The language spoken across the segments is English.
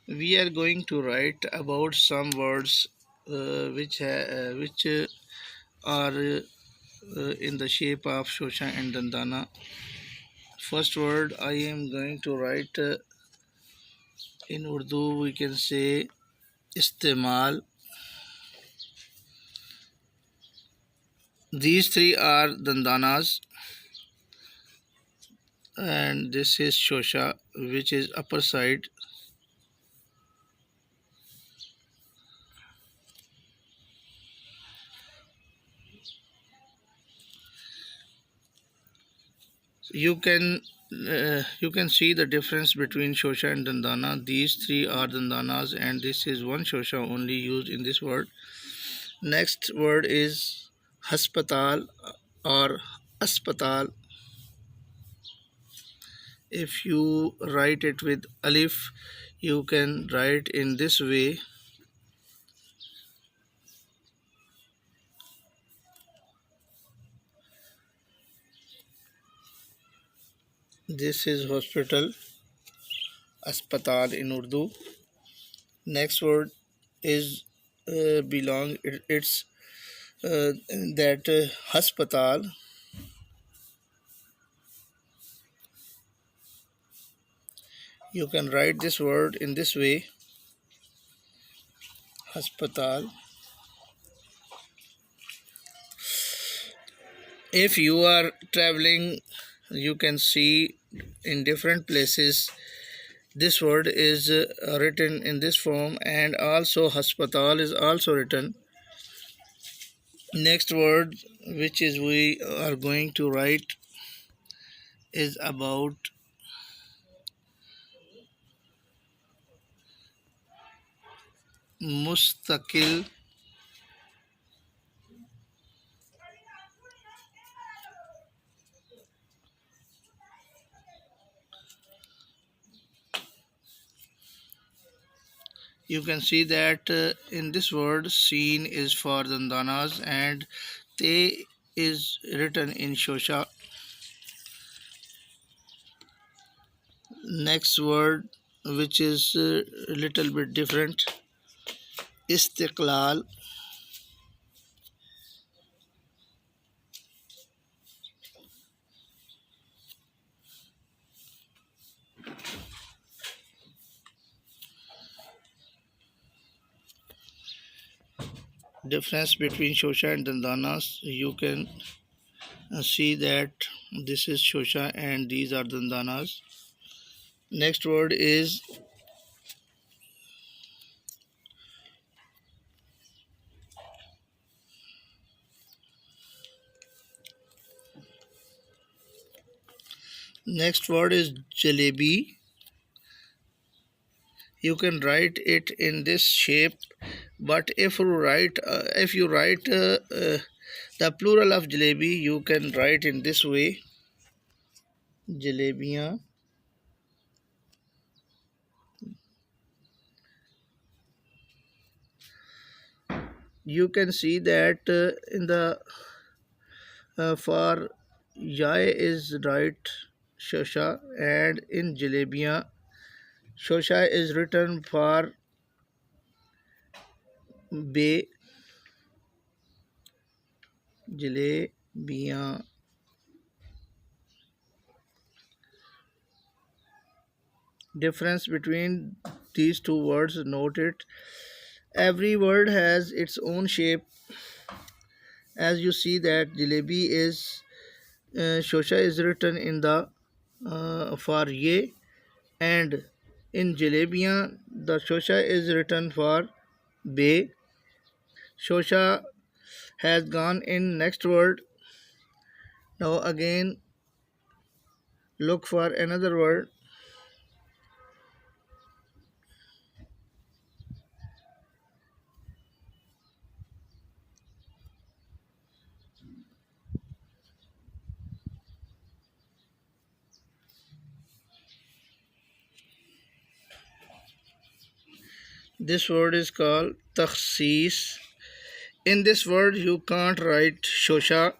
We are going to write about some words which are in the shape of Shosha and Dandana. First word I am going to write in Urdu, we can say istemal. These three are Dandanas, and this is Shosha, which is upper side. You can see the difference between Shosha and Dandana. These three are Dandanas, and this is one Shosha only used in this word. Next word is Haspatal or Aspatal. If you write it with Alif, you can write in this way. This is hospital, Aspatal in Urdu. Next word is it's that Haspatal. You can write this word in this way, Haspatal. If you are traveling, you can see in different places this word is written in this form, and also Haspatal is also written. Next word which is we are going to write is about Mustaqil. You can see that in this word, Seen is for Dandanas and Te is written in Shosha. Next word, which is a little bit different, Istiqlal. Difference between Shosha and Dandanas, you can see that this is Shosha and these are Dandanas. Next word is Jalebi. You can write it in this shape, but if you write the plural of jalebi, you can write in this way, jalebiyan. You can see that in the for yai is right shosha, and in jalebiyan shosha is written for be, jalebiyan. Difference between these two words, note it. Every word has its own shape. As you see that jalebi is shosha is written in the for ye, and in jalebiyan the shosha is written for be. Shosha has gone in next word. Now again look for another word. This word is called takhsis. In this word you can't write shosha,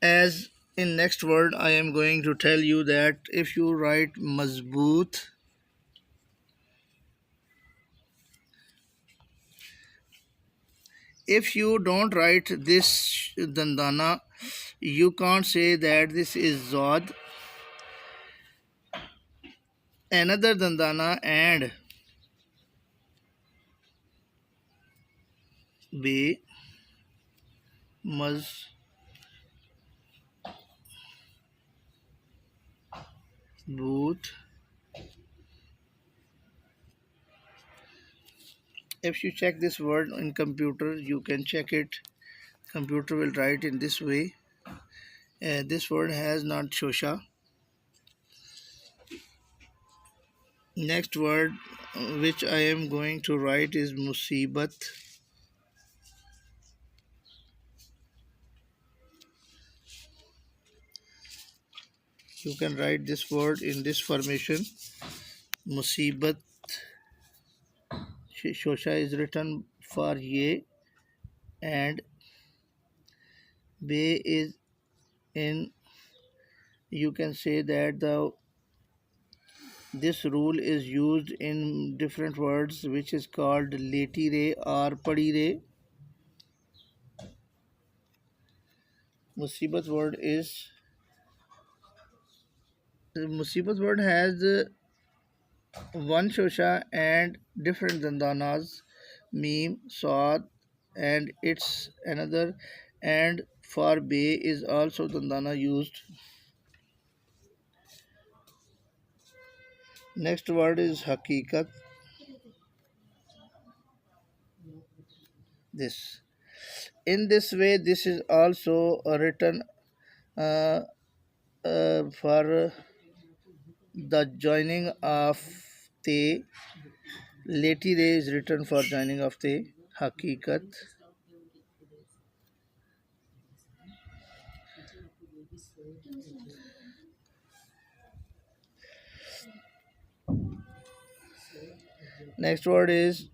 as in next word I am going to tell you that if you write mazboot, If you don't write this dandana, you can't say that this is zod, another dandana, and be mazboot. If you check this word in computer, you can check it. Computer will write in this way. This word has not shosha. Next word which I am going to write is musibat. You can write this word in this formation. Musibat. Shosha is written for ye, and be is in. You can say that the this rule is used in different words, which is called leti re or padi re. Musibat word is the Musibat word has one shosha and different dandanas, meme, swad, and it's another. And for bay is also dandana used. Next word is hakikat. This in this way, this is also written uh, for the joining of the. Leti re is written for joining of the hakikat. Next word is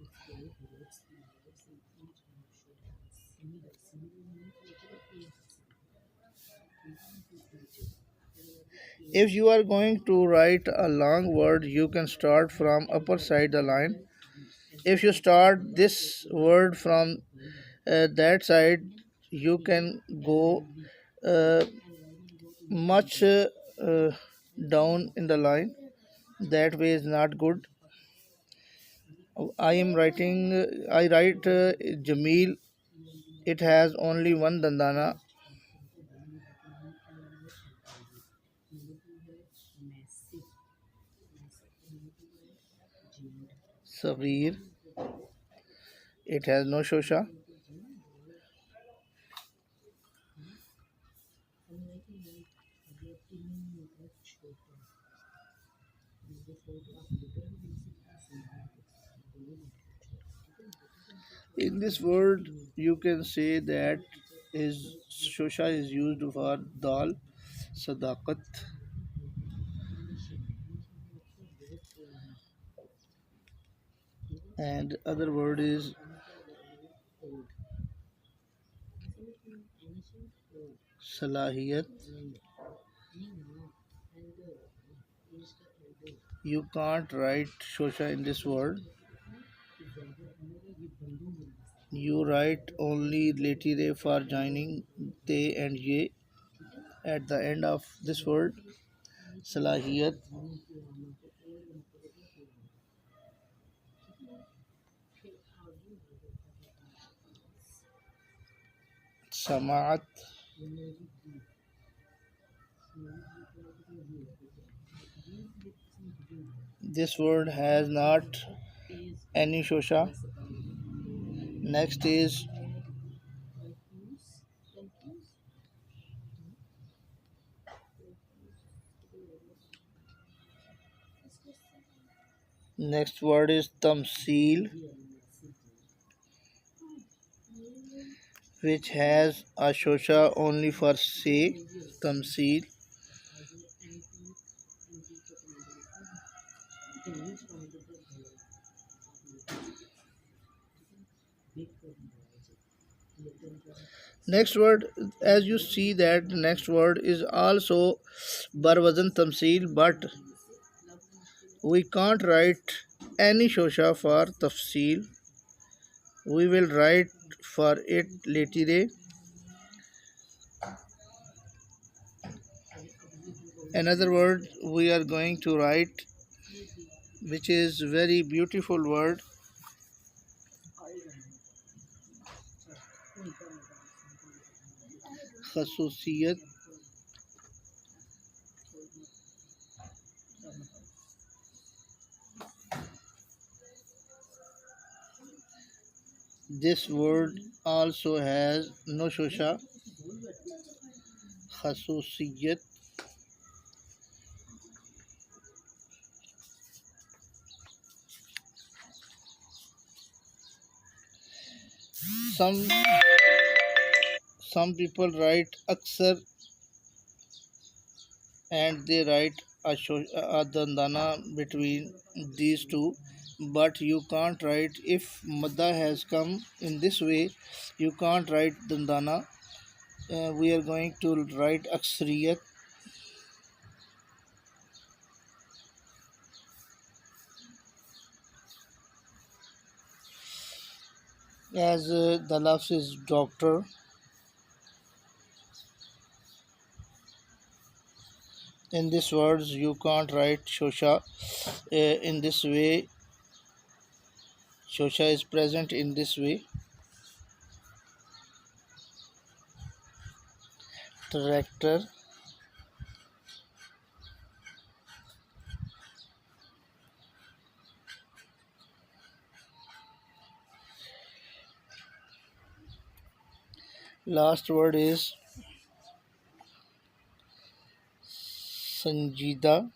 if you are going to write a long word, you can start from upper side the line. If you start this word from that side, you can go uh, much down in the line. That way is not good. I am writing. I write Jamil. It has only one dandana. Sagir. It has no shosha. In this word, you can say that is shosha is used for dal, sadaqat, and other word is salahiyat. You can't write shosha in this word. You write only letire for joining te and ye at the end of this word. Salahiyat, samaat. This word has not any shosha. Next is next word is tamsil, which has a shosha only for say. Tamsil. Next word, as you see that next word is also barwazan tamsil, but we can't write any shosha for tafsil. We will write for it latire. Another word we are going to write, which is very beautiful word, khasusiyat. This word also has no shosha, khasusiyat. Some some people write aksar and they write a dandana between these two, but you can't write if madda has come in this way. You can't write dandana. We are going to write aksariyat as the lafz is doctor. In these words you can't write shosha. In this way shosha is present in this way. Tractor. Last word is sanjida.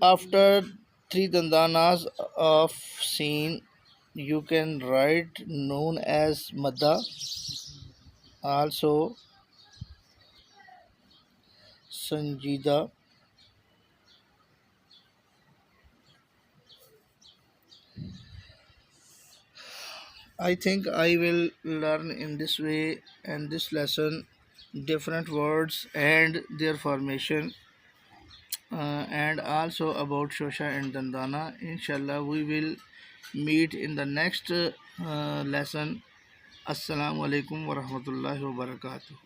After three dandanas of seen, you can write known as madda, also sanjida. I think I will learn in this way and this lesson different words and their formation, and also about shosha and dandana. Inshallah, we will meet in the next lesson. Assalamu alaikum wa rahmatullahi wa barakatuh.